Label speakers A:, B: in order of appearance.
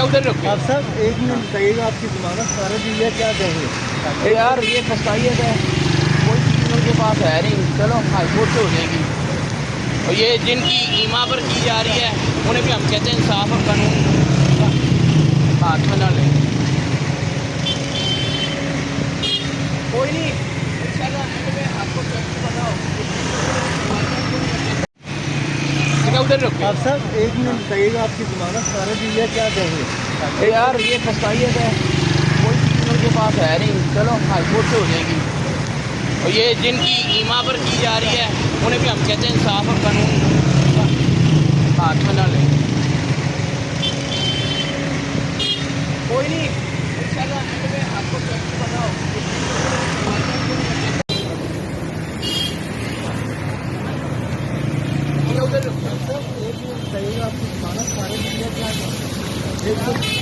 A: उधर रुके
B: आप सब एक मिनट बताइएगा, आपकी जमानत खारिज हुई है, क्या कहेंगे?
A: यार ये फसाइयत है, कोई चीज़ उनके पास है नहीं। चलो हाई कोर्ट से हो जाएगी। और ये जिनकी ईमा पर की जा रही है उन्हें भी हम कहते हैं इंसाफ और कानून हाथ में ना लें। कोई नहीं, इंशाल्लाह एंड में आपको कैसे बताओ। उधर रुके
B: आप सब एक मिनट बताइएगा, आपकी जमानत खारिज हुई है, क्या कहेंगे?
A: यार ये फसाइयत है, कोई चीज़ उनके पास है नहीं। चलो हाई कोर्ट से हो जाएगी। और ये जिनकी ईमा पर की जा रही है उन्हें भी हम कहते हैं इंसाफ और कानून हाथ में ना लें। कोई नहीं, इंशाल्लाह एंड में आपको कैसे बताओ। उधर
B: आप सब एक मिनट बताइएगा, आपकी जमानत खारिज हुई है, क्या कहेंगे?